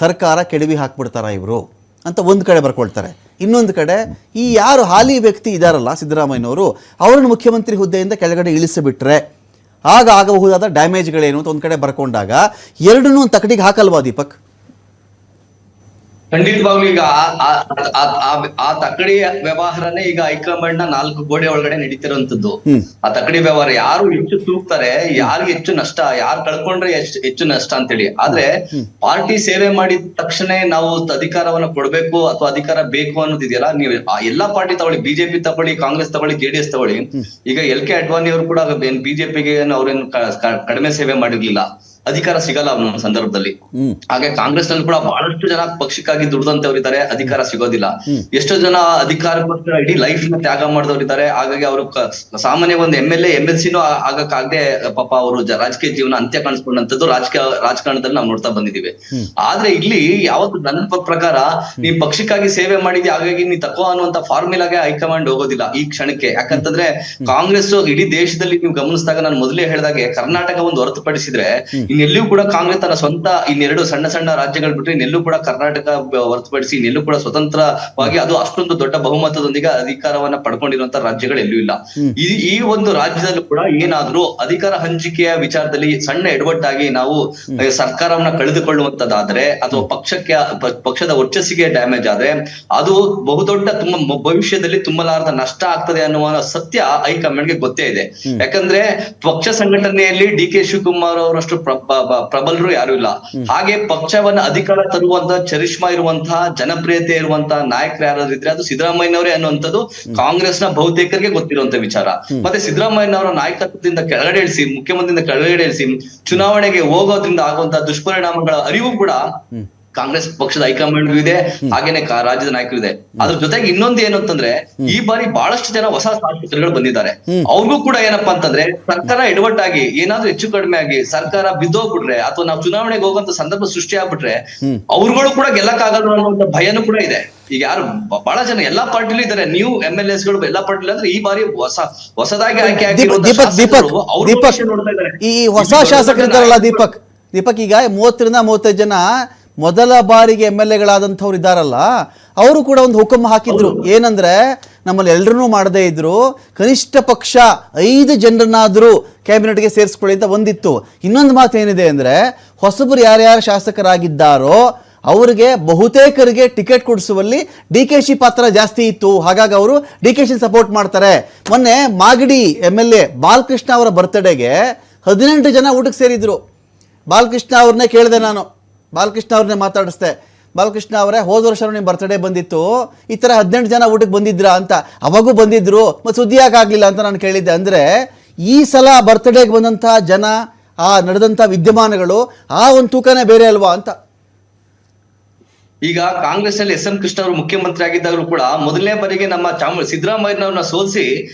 ಸರ್ಕಾರ ಕೆಡವಿ ಹಾಕ್ಬಿಡ್ತಾರ ಇವರು ಅಂತ ಒಂದು ಕಡೆ ಬರ್ಕೊಳ್ತಾರೆ. ಇನ್ನೊಂದು ಕಡೆ ಈ ಯಾರು ಹಾಲಿ ವ್ಯಕ್ತಿ ಇದ್ದಾರಲ್ಲ ಸಿದ್ದರಾಮಯ್ಯನವರು, ಅವರನ್ನು ಮುಖ್ಯಮಂತ್ರಿ ಹುದ್ದೆಯಿಂದ ಕೆಳಗಡೆ ಇಳಿಸಿಬಿಟ್ರೆ ಆಗ ಆಗಬಹುದಾದ ಡ್ಯಾಮೇಜ್ಗಳೇನು ಅಂತ ಒಂದು ಕಡೆ ಬರ್ಕೊಂಡಾಗ ಎರಡನ್ನೂ ಒಂದು ತಕಡಿಗೆ ಹಾಕಲ್ವಾ ದೀಪಕ್? ಖಂಡಿತವಾಗ್ಲೂ ಈಗ ಆ ತಕಡಿ ವ್ಯವಹಾರನೇ ಈಗ ಹೈಕಮಾಂಡ್ ನ 4 ಗೋಡೆ ಒಳಗಡೆ ನಡೀತಿರುವಂತದ್ದು. ಆ ತಕಡಿ ವ್ಯವಹಾರ ಯಾರು ಹೆಚ್ಚು ತೂಗ್ತಾರೆ, ಯಾರು ಹೆಚ್ಚು ನಷ್ಟ, ಯಾರು ಕಳ್ಕೊಂಡ್ರೆ ಹೆಚ್ಚು ನಷ್ಟ ಅಂತೇಳಿ. ಆದ್ರೆ ಪಾರ್ಟಿ ಸೇವೆ ಮಾಡಿದ ತಕ್ಷಣ ನಾವು ಅಧಿಕಾರವನ್ನ ಕೊಡ್ಬೇಕು ಅಥವಾ ಅಧಿಕಾರ ಬೇಕು ಅನ್ನೋದಿದೆಯಲ್ಲ, ನೀವು ಎಲ್ಲಾ ಪಾರ್ಟಿ ತಗೊಳ್ಳಿ, ಬಿಜೆಪಿ ತಗೊಳ್ಳಿ, ಕಾಂಗ್ರೆಸ್ ತಗೊಳ್ಳಿ, ಜೆಡಿಎಸ್ ತಗೊಳ್ಳಿ. ಈಗ LK ಅಡ್ವಾಣಿ ಅವರು ಕೂಡ ಬಿಜೆಪಿಗೆ ಅವ್ರೇನು ಕಡಿಮೆ ಸೇವೆ ಮಾಡಿರ್ಲಿಲ್ಲ, ಅಧಿಕಾರ ಸಿಗಲ್ಲ ಅನ್ನೋ ಸಂದರ್ಭದಲ್ಲಿ. ಹಾಗೆ ಕಾಂಗ್ರೆಸ್ ನಲ್ಲಿ ಕೂಡ ಬಹಳಷ್ಟು ಜನ ಪಕ್ಷಕ್ಕಾಗಿ ದುಡ್ದಂತವ್ರು ಇದ್ದಾರೆ, ಅಧಿಕಾರ ಸಿಗೋದಿಲ್ಲ. ಎಷ್ಟೋ ಜನ ಅಧಿಕಾರಕ್ಕೋಸ್ಕರ ಇಡೀ ಲೈಫ್ ನ ತ್ಯಾಗ ಮಾಡಿದವರಿದ್ದಾರೆ. ಹಾಗಾಗಿ ಅವರು ಸಾಮಾನ್ಯ ಒಂದು MLA MLC ಆಗಕ್ಕಾಗದೆ ಪಾಪ ಅವರು ರಾಜಕೀಯ ಜೀವನ ಅಂತ್ಯ ಕಾಣಿಸ್ಕೊಂಡಂತದ್ದು ರಾಜಕಾರಣದಲ್ಲಿ ನಾವು ನೋಡ್ತಾ ಬಂದಿದ್ದೀವಿ. ಆದ್ರೆ ಇಲ್ಲಿ ಯಾವತ್ತು ನನ್ನ ಪ್ರಕಾರ ನೀನ್ ಪಕ್ಷಕ್ಕಾಗಿ ಸೇವೆ ಮಾಡಿದ್ಯಾ, ಹಾಗಾಗಿ ನೀ ತಕೋ ಅನ್ನುವಂತ ಫಾರ್ಮುಲಾಗೆ ಹೈಕಮಾಂಡ್ ಹೋಗೋದಿಲ್ಲ ಈ ಕ್ಷಣಕ್ಕೆ. ಯಾಕಂತಂದ್ರೆ ಕಾಂಗ್ರೆಸ್ ಇಡೀ ದೇಶದಲ್ಲಿ ನೀವು ಗಮನಿಸಿದಾಗ, ನಾನು ಮೊದಲೇ ಹೇಳಿದಾಗೆ ಕರ್ನಾಟಕ ಒಂದು ಹೊರತುಪಡಿಸಿದ್ರೆ ಇನ್ನೆಲ್ಲೂ ಕೂಡ ಕಾಂಗ್ರೆಸ್ ತನ್ನ ಸ್ವಂತ ಇನ್ನೆರಡು ಸಣ್ಣ ಸಣ್ಣ ರಾಜ್ಯಗಳು ಬಿಟ್ಟರೆ ಇನ್ನೆಲ್ಲೂ ಕೂಡ ಕರ್ನಾಟಕ ಹೊರತುಪಡಿಸಿ ಇನ್ನೆಲ್ಲೂ ಕೂಡ ಸ್ವತಂತ್ರವಾಗಿ ಅದು ಅಷ್ಟೊಂದು ದೊಡ್ಡ ಬಹುಮತದೊಂದಿಗೆ ಅಧಿಕಾರವನ್ನ ಪಡ್ಕೊಂಡಿರುವಂತ ರಾಜ್ಯಗಳು ಎಲ್ಲೂ ಇಲ್ಲ. ಈ ಒಂದು ರಾಜ್ಯದಲ್ಲೂ ಕೂಡ ಏನಾದ್ರೂ ಅಧಿಕಾರ ಹಂಚಿಕೆಯ ವಿಚಾರದಲ್ಲಿ ಸಣ್ಣ ಎಡವಟ್ಟಾಗಿ ನಾವು ಸರ್ಕಾರವನ್ನ ಕಳೆದುಕೊಳ್ಳುವಂತದ್ದಾದ್ರೆ ಅಥವಾ ಪಕ್ಷದ ವರ್ಚಸ್ಸಿಗೆ ಡ್ಯಾಮೇಜ್ ಆದ್ರೆ ಅದು ಬಹುದೊಡ್ಡ ಭವಿಷ್ಯದಲ್ಲಿ ತುಂಬಲಾರದ ನಷ್ಟ ಆಗ್ತದೆ ಅನ್ನುವ ಸತ್ಯ ಹೈಕಮಾಂಡ್ಗೆ ಗೊತ್ತೇ ಇದೆ. ಯಾಕಂದ್ರೆ ಪಕ್ಷ ಸಂಘಟನೆಯಲ್ಲಿ DK ಶಿವಕುಮಾರ್ ಅವರಷ್ಟು ಪ್ರಬಲರು ಯಾರು ಇಲ್ಲ. ಹಾಗೆ ಪಕ್ಷವನ್ನ ಅಧಿಕಾರ ತರುವಂತಹ ಚರಿಷ್ಮಾ ಇರುವಂತಹ ಜನಪ್ರಿಯತೆ ಇರುವಂತಹ ನಾಯಕರು ಯಾರಾದ್ರೂ ಇದ್ರೆ ಅದು ಸಿದ್ದರಾಮಯ್ಯನವರೇ ಅನ್ನುವಂಥದ್ದು ಕಾಂಗ್ರೆಸ್ನ ಬಹುತೇಕರಿಗೆ ಗೊತ್ತಿರುವಂತ ವಿಚಾರ. ಮತ್ತೆ ಸಿದ್ದರಾಮಯ್ಯನವರ ನಾಯಕತ್ವದಿಂದ ಕೆಳಗಡೆ ಇಳಿಸಿ, ಮುಖ್ಯಮಂತ್ರಿಯಿಂದ ಕೆಳಗಡೆ ಇಳಿಸಿ ಚುನಾವಣೆಗೆ ಹೋಗೋದ್ರಿಂದ ಆಗುವಂತಹ ದುಷ್ಪರಿಣಾಮಗಳ ಅರಿವು ಕೂಡ ಕಾಂಗ್ರೆಸ್ ಪಕ್ಷದ ಹೈಕಮಾಂಡ್ ಇದೆ, ಹಾಗೇನೆ ರಾಜ್ಯದ ನಾಯಕರು ಇದೆ. ಅದ್ರ ಜೊತೆಗೆ ಇನ್ನೊಂದು ಏನು ಅಂತಂದ್ರೆ, ಈ ಬಾರಿ ಬಹಳಷ್ಟು ಜನ ಹೊಸ ಶಾಸಕರುಗಳು ಬಂದಿದ್ದಾರೆ. ಅವ್ರಿಗೂ ಕೂಡ ಏನಪ್ಪಾ ಅಂತಂದ್ರೆ, ಸರ್ಕಾರ ಎಡವಟ್ಟಾಗಿ ಏನಾದ್ರೂ ಹೆಚ್ಚು ಕಡಿಮೆ ಆಗಿ ಸರ್ಕಾರ ಬಿದ್ದೋಗ್ಬಿಟ್ರೆ ಅಥವಾ ನಾವು ಚುನಾವಣೆಗೆ ಹೋಗುವಂತ ಸಂದರ್ಭ ಸೃಷ್ಟಿ ಆಗ್ಬಿಟ್ರೆ ಅವ್ರುಗಳು ಕೂಡ ಗೆಲ್ಲಕ್ಕಾಗಲ್ಲ ಅನ್ನುವಂತ ಭಯನೂ ಕೂಡ ಇದೆ. ಈಗ ಯಾರು ಬಹಳ ಜನ ಎಲ್ಲಾ ಪಾರ್ಟಿಲೂ ಇದ್ದಾರೆ, ನೀವು MLAs ಗಳು ಎಲ್ಲಾ ಪಾರ್ಟಿಲಿ ಅಂದ್ರೆ ಈ ಬಾರಿ ಹೊಸದಾಗಿ ಆಯ್ಕೆ ಈ ಹೊಸ ಶಾಸಕರಿದ್ದಾರಲ್ಲ ದೀಪಕ್, ಈಗ 30ರಿಂದ 35 ಜನ ಮೊದಲ ಬಾರಿಗೆ MLAಗಳಾದಂಥವ್ರು ಇದ್ದಾರಲ್ಲ, ಅವರು ಕೂಡ ಒಂದು ಹುಕುಂ ಹಾಕಿದ್ರು. ಏನಂದ್ರೆ, ನಮ್ಮಲ್ಲಿ ಎಲ್ಲರನ್ನೂ ಮಾಡದೇ ಇದ್ರು, ಕನಿಷ್ಠ ಪಕ್ಷ 5 ಜನರನ್ನಾದ್ರೂ ಕ್ಯಾಬಿನೆಟ್ಗೆ ಸೇರಿಸ್ಕೊಳ್ಳಿ ಅಂತ ಒಂದಿತ್ತು. ಇನ್ನೊಂದು ಮಾತು ಏನಿದೆ ಅಂದ್ರೆ, ಹೊಸಬರು ಯಾರ್ಯಾರು ಶಾಸಕರಾಗಿದ್ದಾರೋ ಅವರಿಗೆ ಬಹುತೇಕರಿಗೆ ಟಿಕೆಟ್ ಕೊಡಿಸುವಲ್ಲಿ DKC ಪಾತ್ರ ಜಾಸ್ತಿ ಇತ್ತು, ಹಾಗಾಗಿ ಅವರು DKC ಸಪೋರ್ಟ್ ಮಾಡ್ತಾರೆ. ಮೊನ್ನೆ ಮಾಗಡಿ MLA ಬಾಲಕೃಷ್ಣ ಅವರ ಬರ್ತ್ಡೇಗೆ 18 ಜನ ಊಟಕ್ಕೆ ಸೇರಿದ್ರು. ಬಾಲಕೃಷ್ಣ ಅವ್ರನ್ನೇ ಕೇಳಿದೆ ನಾನು, ಬಾಲಕೃಷ್ಣ ಅವ್ರನ್ನೇ ಮಾತಾಡಿಸ್ದೆ, ಬಾಲಕೃಷ್ಣ ಅವರೇ ಹೋದ ವರ್ಷ ನಿಮ್ಮ ಬರ್ತ್ಡೇ ಬಂದಿತ್ತು, ಈ ಥರ 18 ಜನ ಊಟಕ್ಕೆ ಬಂದಿದ್ರಾ ಅಂತ. ಅವಾಗೂ ಬಂದಿದ್ರು, ಮತ್ತು ಸುದ್ದಿ ಯಾಕಾಗಲಿಲ್ಲ ಅಂತ ನಾನು ಕೇಳಿದ್ದೆ. ಅಂದರೆ ಈ ಸಲ ಬರ್ತ್ಡೇಗೆ ಬಂದಂಥ ಜನ, ಆ ನಡೆದಂಥ ವಿದ್ಯಮಾನಗಳು, ಆ ಒಂದು ತೂಕನೇ ಬೇರೆ ಅಲ್ವಾ ಅಂತ. ಈಗ ಕಾಂಗ್ರೆಸ್ ನಲ್ಲಿ SM ಕೃಷ್ಣ ಅವರು ಮುಖ್ಯಮಂತ್ರಿ ಆಗಿದ್ದಾಗಲೂ ಕೂಡ ಮೊದಲನೇ ಬಾರಿಗೆ ನಮ್ಮ ಸಿದ್ದರಾಮಯ್ಯನವ್ರನ್ನ ಸೋಲಿಸಿ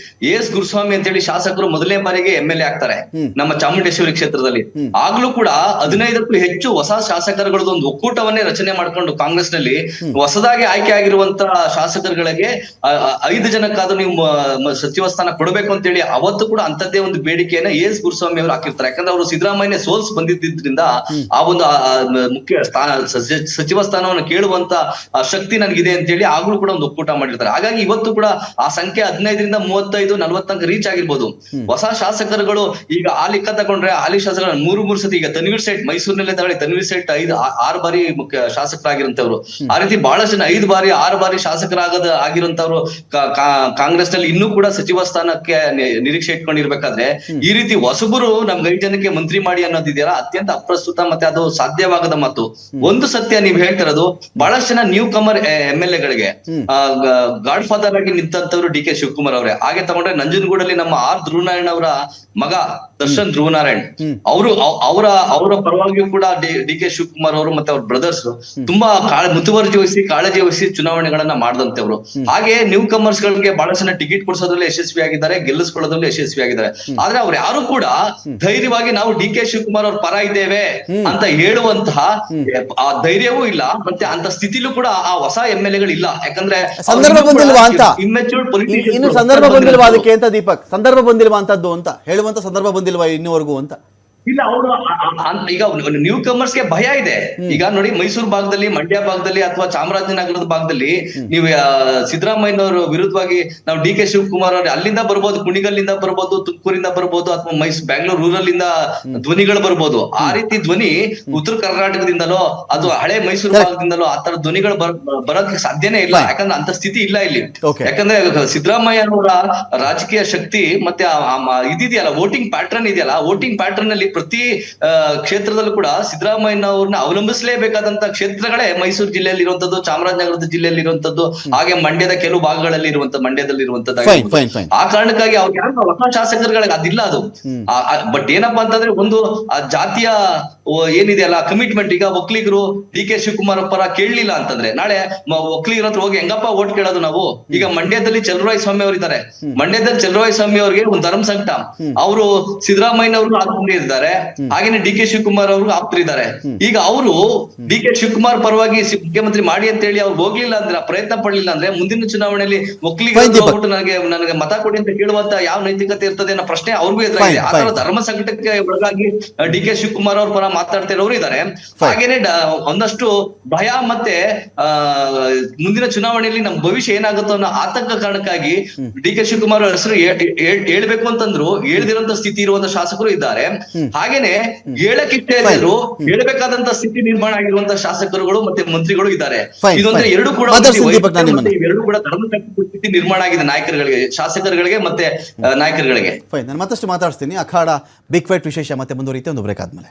AS ಗುರುಸ್ವಾಮಿ ಅಂತೇಳಿ ಶಾಸಕರು ಮೊದಲನೇ ಬಾರಿಗೆ MLA ಆಗ್ತಾರೆ ನಮ್ಮ ಚಾಮುಂಡೇಶ್ವರಿ ಕ್ಷೇತ್ರದಲ್ಲಿ. ಆಗ್ಲೂ ಕೂಡ 15ಕ್ಕೂ ಹೆಚ್ಚು ಹೊಸ ಶಾಸಕರುಗಳದ್ದು ಒಂದು ಒಕ್ಕೂಟವನ್ನೇ ರಚನೆ ಮಾಡ್ಕೊಂಡು ಕಾಂಗ್ರೆಸ್ ನಲ್ಲಿ ಹೊಸದಾಗಿ ಆಯ್ಕೆ ಆಗಿರುವಂತ ಶಾಸಕರುಗಳಿಗೆ 5 ಜನಕ್ಕಾದ್ರೂ ನೀವು ಸಚಿವ ಸ್ಥಾನ ಕೊಡಬೇಕು ಅಂತೇಳಿ ಅವತ್ತು ಕೂಡ ಅಂತದ್ದೇ ಒಂದು ಬೇಡಿಕೆಯನ್ನ AS ಗುರುಸ್ವಾಮಿ ಅವರು ಹಾಕಿರ್ತಾರೆ. ಯಾಕಂದ್ರೆ ಅವರು ಸಿದ್ದರಾಮಯ್ಯನೇ ಸೋಲ್ಸ್ ಬಂದಿದ್ದರಿಂದ ಆ ಒಂದು ಮುಖ್ಯ ಸಚಿವ ಸ್ಥಾನವನ್ನು ಕೇಳುವಂತ ಶಕ್ತಿ ನನಗಿದೆ ಅಂತ ಹೇಳಿ ಆಗ್ಲೂ ಕೂಡ ಒಂದು ಒಕ್ಕೂಟ ಮಾಡಿರ್ತಾರೆ. ಹಾಗಾಗಿ ಇವತ್ತು ಕೂಡ ಆ ಸಂಖ್ಯೆ 15ರಿಂದ 35, 40 ತನಕ ರೀಚ್ ಆಗಿರ್ಬೋದು. ಹೊಸ ಶಾಸಕರುಗಳು ಈಗ ಹಾಲಿ ತಗೊಂಡ್ರೆ ಹಾಲಿ ಶಾಸಕರು 3 ಸತಿ, ಈಗ ತನ್ವೀರ್ ಸೇಠ್ ಮೈಸೂರಿನಲ್ಲೇ ತಗೊಳ್ಳಿ, ತನ್ವೀರ್ ಸೇಠ್ 6 ಬಾರಿ ಶಾಸಕರಾಗಿರುವಂತವ್ರು. ಆ ರೀತಿ ಬಹಳಷ್ಟು ಜನ 5 ಬಾರಿ 6 ಬಾರಿ ಆಗಿರುವಂತವ್ರು ಕಾಂಗ್ರೆಸ್ ನಲ್ಲಿ ಇನ್ನೂ ಕೂಡ ಸಚಿವ ಸ್ಥಾನಕ್ಕೆ ನಿರೀಕ್ಷೆ ಇಟ್ಕೊಂಡಿರ್ಬೇಕಾದ್ರೆ ಈ ರೀತಿ ಹೊಸಬರು ನಮ್ಗೆ 5 ಜನಕ್ಕೆ ಮಂತ್ರಿ ಮಾಡಿ ಅನ್ನೋದಿದೆಯಲ್ಲ, ಅತ್ಯಂತ ಅಪ್ರಸ್ತುತ, ಮತ್ತೆ ಅದು ಸಾಧ್ಯವಾಗದ ಮಾತು. ಒಂದು ಸತ್ಯ ನೀವು ಹೇಳ್ತಿರೋದು, ಬಹಳಷ್ಟು ಜನ ನ್ಯೂ ಕಮರ್ MLAಗಳಿಗೆ ಗಾಡ್ ಫಾದರ್ ಆಗಿ ನಿಂತಂತವ್ರು DK ಶಿವಕುಮಾರ್ ಅವರೇ. ಹಾಗೆ ತಗೊಂಡ್ರೆ ನಂಜನಗೂಡಲ್ಲಿ ನಮ್ಮ R ಧ್ರುವನಾರಾಯಣ್ ಅವರ ಮಗ ದರ್ಶನ್ ಧ್ರುವನಾರಾಯಣ್ ಅವರ ಪರವಾಗಿಯೂ ಕೂಡ DK ಶಿವಕುಮಾರ್ ಅವರು ಮತ್ತೆ ಅವ್ರ ಬ್ರದರ್ಸ್ ತುಂಬಾ ಮುತುವರ್ಜಿ ವಹಿಸಿ ಕಾಳಜಿ ವಹಿಸಿ ಚುನಾವಣೆಗಳನ್ನ ಮಾಡಿದಂತವ್ರು. ಹಾಗೆ ನ್ಯೂ ಕಮರ್ಸ್ ಗಳಿಗೆ ಬಹಳಷ್ಟು ಜನ ಟಿಕೆಟ್ ಕೊಡಿಸೋದ್ರಲ್ಲಿ ಯಶಸ್ವಿಯಾಗಿದ್ದಾರೆ, ಗೆಲ್ಲಿಸ್ಕೊಳ್ಳೋದ್ರಲ್ಲಿ ಯಶಸ್ವಿಯಾಗಿದ್ದಾರೆ. ಆದ್ರೆ ಅವ್ರು ಯಾರು ಕೂಡ ಧೈರ್ಯವಾಗಿ ನಾವು DK ಶಿವಕುಮಾರ್ ಅವ್ರ ಪರ ಇದ್ದೇವೆ ಅಂತ ಹೇಳುವಂತಹ ಆ ಧೈರ್ಯವೂ ಇಲ್ಲ, ಮತ್ತೆ ಅಂತ ಸ್ಥಿತಿಲೂ ಕೂಡ ಆ ಹೊಸ MLAಗಳು ಇಲ್ಲ. ಯಾಕಂದ್ರೆ ಸಂದರ್ಭ ಬಂದಿಲ್ವಾ ಅಂತ, ಇನ್ನು ಸಂದರ್ಭ ಬಂದಿಲ್ವಾ ಅದಕ್ಕೆ ಅಂತ ದೀಪಕ್, ಸಂದರ್ಭ ಬಂದಿಲ್ವಾ ಅಂತದ್ದು ಅಂತ ಹೇಳುವಂತ ಸಂದರ್ಭ ಬಂದಿಲ್ವಾ ಇನ್ನೂವರೆಗೂ ಅಂತ. ಇಲ್ಲ ಅವರು ಈಗ ನ್ಯೂ ಕಮರ್ಸ್ ಗೆ ಭಯ ಇದೆ. ಈಗ ನೋಡಿ ಮೈಸೂರು ಭಾಗದಲ್ಲಿ, ಮಂಡ್ಯ ಭಾಗದಲ್ಲಿ ಅಥವಾ ಚಾಮರಾಜನಗರದ ಭಾಗದಲ್ಲಿ ನೀವು ಸಿದ್ದರಾಮಯ್ಯನವರು ವಿರುದ್ಧವಾಗಿ ನಾವು ಡಿ ಕೆ ಶಿವಕುಮಾರ್ ಅವ್ರು ಅಲ್ಲಿಂದ ಬರ್ಬೋದು, ಕುಣಿಗಲ್ಲಿಂದ ಬರ್ಬೋದು, ತುಮಕೂರಿಂದ ಬರ್ಬೋದು, ಅಥವಾ ಬ್ಯಾಂಗ್ಳೂರ್ ರೂರಲ್ ಇಂದ ಧ್ವನಿಗಳು ಬರ್ಬೋದು. ಆ ರೀತಿ ಧ್ವನಿ ಉತ್ತರ ಕರ್ನಾಟಕದಿಂದಲೋ ಅದು ಹಳೆ ಮೈಸೂರು ಭಾಗದಿಂದಲೋ ಆ ತರ ಧ್ವನಿಗಳು ಬರೋದಕ್ಕೆ ಸಾಧ್ಯನೇ ಇಲ್ಲ. ಯಾಕಂದ್ರೆ ಅಂತ ಸ್ಥಿತಿ ಇಲ್ಲ ಇಲ್ಲಿ. ಯಾಕಂದ್ರೆ ಸಿದ್ದರಾಮಯ್ಯನವರ ರಾಜಕೀಯ ಶಕ್ತಿ ಮತ್ತೆ ಇದಿದೆಯಲ್ಲ, ವೋಟಿಂಗ್ ಪ್ಯಾಟರ್ನ್ ಇದೆಯಲ್ಲ, ವೋಟಿಂಗ್ ಪ್ಯಾಟರ್ನ್ ಅಲ್ಲಿ ಪ್ರತಿ ಕ್ಷೇತ್ರದಲ್ಲೂ ಕೂಡ ಸಿದ್ದರಾಮಯ್ಯನವ್ರನ್ನ ಅವಲಂಬಿಸಲೇಬೇಕಾದಂತ ಕ್ಷೇತ್ರಗಳೇ ಮೈಸೂರು ಜಿಲ್ಲೆಯಲ್ಲಿ ಇರುವಂತದ್ದು, ಚಾಮರಾಜನಗರದ ಜಿಲ್ಲೆಯಲ್ಲಿ ಇರುವಂತದ್ದು, ಹಾಗೆ ಮಂಡ್ಯದ ಕೆಲವು ಭಾಗಗಳಲ್ಲಿ ಮಂಡ್ಯದಲ್ಲಿ ಇರುವಂತದ್ದು. ಆ ಕಾರಣಕ್ಕಾಗಿ ಅವ್ರಿಗೆ ಯಾರು ಹೊಸ ಶಾಸಕರುಗಳಿಗೆ ಅದಿಲ್ಲ ಅದು. ಬಟ್ ಏನಪ್ಪಾ ಅಂತಂದ್ರೆ ಒಂದು ಆ ಜಾತಿಯ ಏನಿದೆಯಲ್ಲ ಕಮಿಟ್ಮೆಂಟ್. ಈಗ ಒಕ್ಕಲಿಗರು ಡಿ ಕೆ ಶಿವಕುಮಾರ್ ಪರ ಕೇಳಲಿಲ್ಲ ಅಂತಂದ್ರೆ ನಾಳೆ ಒಕ್ಕಲಿಗರ ಹತ್ರ ಹೋಗಿ ಹೆಂಗಪ್ಪ ಓಟ್ ಕೇಳೋದು ನಾವು? ಈಗ ಮಂಡ್ಯದಲ್ಲಿ ಚಲುವರಾಯ ಸ್ವಾಮಿ ಅವರು ಇದ್ದಾರೆ. ಮಂಡ್ಯದಲ್ಲಿ ಚಲುವರಾಯ ಸ್ವಾಮಿ ಅವರಿಗೆ ಒಂದು ಧರ್ಮ ಸಂಕಟ. ಅವರು ಸಿದ್ದರಾಮಯ್ಯನವರು ಆಪ್ತರಿದ್ದಾರೆ, ಹಾಗೇನೆ ಡಿ ಕೆ ಶಿವಕುಮಾರ್ ಅವ್ರಿಗೂ ಆಪ್ತರಿದ್ದಾರೆ. ಈಗ ಅವರು ಡಿ ಕೆ ಶಿವಕುಮಾರ್ ಪರವಾಗಿ ಮುಖ್ಯಮಂತ್ರಿ ಮಾಡಿ ಅಂತ ಹೇಳಿ ಅವ್ರು ಹೋಗ್ಲಿಲ್ಲ ಅಂದ್ರೆ, ಪ್ರಯತ್ನ ಪಡ್ಲಿಲ್ಲ ಅಂದ್ರೆ ಮುಂದಿನ ಚುನಾವಣೆಯಲ್ಲಿ ಒಕ್ಕಲಿಗರು ಹೋಗ್ಬಿಟ್ಟು ನನಗೆ ಮತ ಕೊಡಿ ಅಂತ ಕೇಳುವಂತ ಯಾವ ನೈತಿಕತೆ ಇರ್ತದೆ ಅನ್ನೋ ಪ್ರಶ್ನೆ ಅವ್ರಿಗೂ ಎದುರಾಗಿದೆ. ಆ ತರ ಧರ್ಮ ಸಂಕಟಕ್ಕೆ ಒಳಗಾಗಿ ಡಿ ಕೆ ಶಿವಕುಮಾರ್ ಅವ್ರ ಪರ ಮಾತಾಡ್ತಿರೋರು ಇದ್ದಾರೆ. ಹಾಗೇನೆ ಒಂದಷ್ಟು ಭಯ ಮತ್ತೆ ಮುಂದಿನ ಚುನಾವಣೆಯಲ್ಲಿ ನಮ್ ಭವಿಷ್ಯ ಏನಾಗುತ್ತೋ ಅನ್ನೋ ಆತಂಕ ಕಾರಣಕ್ಕಾಗಿ ಡಿ ಕೆ ಶಿವಕುಮಾರ್ ಅವ್ರ ಹೆಸರು ಹೇಳ್ಬೇಕು ಅಂತಂದ್ರು ಹೇಳ್ದಿರೋಂತ ಸ್ಥಿತಿ ಇರುವಂತ ಶಾಸಕರು ಇದ್ದಾರೆ. ಹಾಗೇನೆ ಹೇಳಕ್ಕಿಷ್ಟೇ ಇದ್ರು ಹೇಳ್ಬೇಕಾದಂತ ಸ್ಥಿತಿ ನಿರ್ಮಾಣ ಆಗಿರುವಂತ ಶಾಸಕರುಗಳು ಮತ್ತೆ ಮಂತ್ರಿಗಳು ಇದ್ದಾರೆ. ಇದೊಂದ್ರೆ ಎರಡು ಕೂಡ ಧರ್ಮ ಸ್ಥಿತಿ ನಿರ್ಮಾಣ ಆಗಿದೆ ನಾಯಕರುಗಳಿಗೆ, ಶಾಸಕರುಗಳಿಗೆ ಮತ್ತೆ ನಾಯಕರುಗಳಿಗೆ. ನಾನು ಮತ್ತಷ್ಟು ಮಾತಾಡ್ತೀನಿ. ಅಖಾಡ ಬಿಗ್ ಫೈಟ್ ವಿಶೇಷ ಮತ್ತೆ ಮುಂದುವರಿಯುತ್ತೆ ಒಂದು ಬ್ರೇಕ್ ಆದ್ಮೇಲೆ.